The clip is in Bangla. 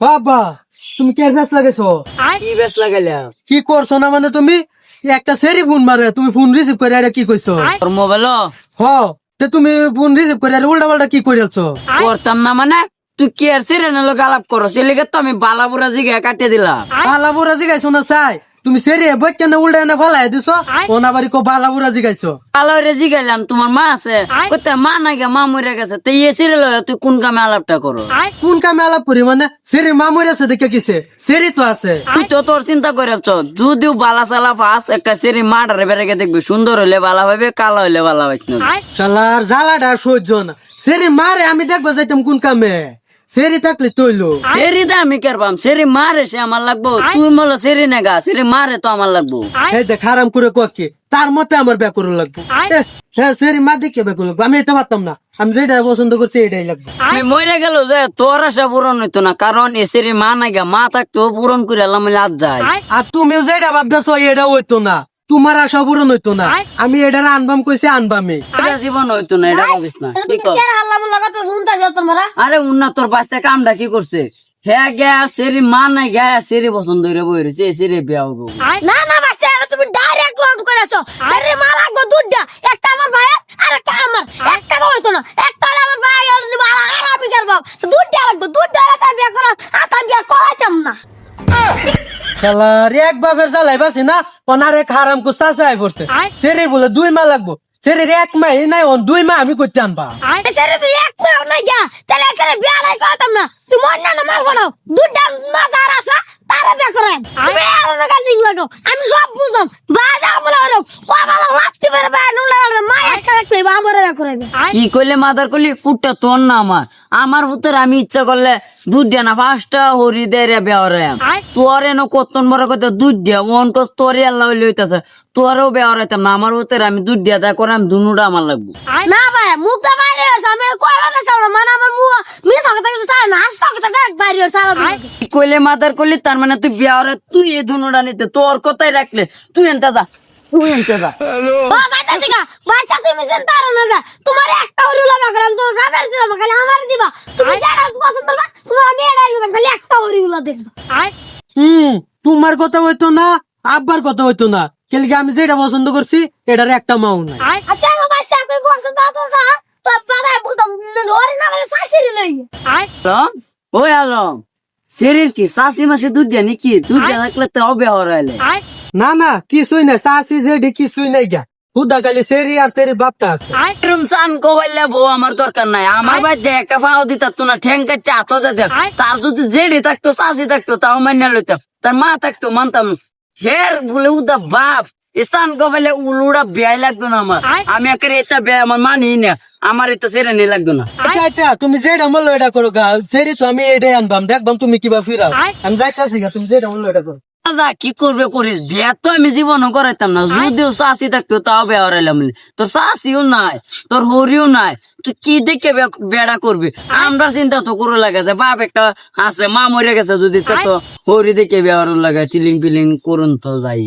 বাবা তুমি কে ফেস লাগাইছো? কি বেশ লাগাইলাম কি করছো না মানে তুমি একটা সেরি ফোন মারে তুমি ফোন রিসিভ করে আরে কি কইছো? তোর মোবাইল হ তে তুমি ফোন রিসিভ করে আরে উল্টা পাল্টা কি কইরালছো? করতাম না মানে তুই কি আর সিরেনের লোক আলাপ করো সেলিগে তো আমি বালাবুরা জিগে কাটিয়ে দিলাম। বালাবুরা জিগাইছো না চাই তুমি সেরি বই কেন উল্টা এনে ফালাই দিছো ওনা বাড়ি কো বালাবুরা জিগাইছো? পালরে জিগাইলাম তোমার মা আছে কোথায় মা নাই গে মা মরে গেছে তো ইয়ে সিরিয়াল তুই কোন কামে আলাপটা করো? কোন কামে আলাপ করি মানে সেরি মা মরে আছে দেখে কিছে সেরি তো আছে। তুই তো তোর চিন্তা করেছ যদিও বালা চালা ফাঁস একটা সেরি মাটারে বেড়ে দেখবি সুন্দর হইলে বালা হবে কালা হইলে বালা হইস না। শালার জ্বালাটা সহ্য না সেরি মারে আমি দেখবা যাইতাম কোন কামে সেরি থাকলে তৈলো সেরি দা আমি কের পাম সেরি মারে সে আমার লাগবো তুই বলো সেরি নেগা সেরি মারে তো আমার লাগবো। এই দেখ হারাম করে ককে তার মতে আমার বেকুর লাগবে হ্যাঁ সেরি মা দেখে বেকুর লাগবে আমি এটা পারতাম না আমি যেটা পছন্দ করছি এটাই লাগবে। আমি মরে গেল যে তোর আশা পূরণ হইতো না কারণ এ সেরি মা নাগা মা থাকতো পূরণ করে আল্লাহ আজ যায়। আর তুমিও যেটা ভাবতেছো এটা হইতো না তোমার আশা পূরণ হইতো না আমি এটা আনবাম কইছি আনবামে এটা জীবন হইতো না এটা ভাবিস না কি কর? তোমরা আরে উন্না তোর পাশে কামটা কি করছে হ্যাঁ গা সেরি মা নাই গা সেরি পছন্দ হইরে বই রয়েছে সেরি বিয়া হবো। না না বাচ্চা তুমি ডাইরেক্ট লং করেছো আরে মা লাগবে দুধটা একটা আমার ভাই আর একটা আমার একটা তো হইতো না একটা হলে আমার ভাই আর মালা আর আমি করব দুধটা লাগবে দুধটা লাগবে বিয়া করো আর আমি বিয়া করাইতাম না। খেলার এক বাপের জ্বালাই বাসি না ওনার এক হারাম কুস্তা চাই পড়ছে সেরি বলে 2 মাস লাগবো সেরির 1 মাস নাই 2 মাস আমি করতে আনবা সেরে তুই এক মাও না যা তাহলে সেরে বিয়া নাই করাইতাম না তুই মন না মাল বানাও দুধটা মাজার আছে তারে বিয়া করাই তুমি আর না গালিং লাগো আমি সব বুঝলাম বাজা আমলা হলো কবালা লাগতে পারে ভাই নুলা মা একটা রাখতে আমার বিয়া করাইবে। কি করলে মাদার করলি ফুটটা তোর না আমার আমার ভিতরে আমি ইচ্ছা করলে দুধ দিয়া না 5টা হরি দেয় বেহরাম তোর এনো কতন বড় কথা দুধ দিয়া মন কস তোরে আল্লাহ লইতাছে তোরও বেহরাইতাম না আমার ভিতরে আমি দুধ দিয়া তা করে আমি দুনুটা আমার লাগবো। না ভাই মুখটা বাইরে হয়েছে আমি কই কথা চাও মানে আমার মুখ মিস কথা কিছু চাই না হাসতা কথা ডাক বাইরে হয়েছে আর কি কইলে মাদার করলি তার মানে তুই বেহরে তুই এই দুনুটা নিতে তোর কথাই রাখলে তুই এনতে যা তুই এনতে যা। বাস আইতাছি গা বাসা তুমি চিন্তা করো না যা তোমার একটা হরি লাগা করাম তো রাবের দিবা খালি আমার দিবা তুমি যারা পছন্দ করবা তুমি আমি এড়াই দিবা খালি একটা হরি গুলা দেখবা। তোমার কথা হইতো না আব্বার কথা হইতো না কেলকে আমি যেটা পছন্দ করছি এটার একটা মাও নাই। আচ্ছা আমার বাসা আপনি পছন্দ তো না তো বাবা বলতাম ধরে না বলে শাশুড়ি লই আলম ওই আলম শরীর কি শাসি মাসি দুধ দিয়া নাকি দুধ দিয়া থাকলে তো বেহরাইলে না না কিছুই নাই চাষি যে কিছুই নাই গা হুদা খালি সেরি আর সেরি বাপটা আছে। এরম সান কোবাইলে বউ আমার দরকার নাই আমার বাড়িতে একটা পাও দিতাম তো না ঠ্যাং কাটতে হাত দিতাম তার যদি জেডি থাকতো শাসি থাকতো তাও মান্য লইতাম তার মা থাকতো মানতাম হের বলে উদা বাপ স্থান কোবাইলে উলুড়া ব্যয় লাগতো না আমার আমি একের এটা ব্যয় আমার মানি না আমার এটা সেরে নিয়ে লাগতো না। আচ্ছা আচ্ছা তুমি যেটা বললো এটা করো গা সেরি তো আমি এটাই আনবাম দেখবাম তুমি কিবা ফিরাও আমি যাইতাছি গা তুমি যেটা বললো এটা করো। দাদা কি করবে করিস বিয়া তো আমি জীবনও করাইতাম না যদিও শাসি থাকতো তাও বেয়া হারাইলাম তোর শাসিও নাই তোর হরিও নাই তুই কি দেখে বেড়া করবি আমরা চিন্তা তো করে লাগে যে বাপ একটা আছে মা মরে গেছে যদি তো হরি দেখে বেয়া লাগে চিলিং পিলিং করুন তো যাই।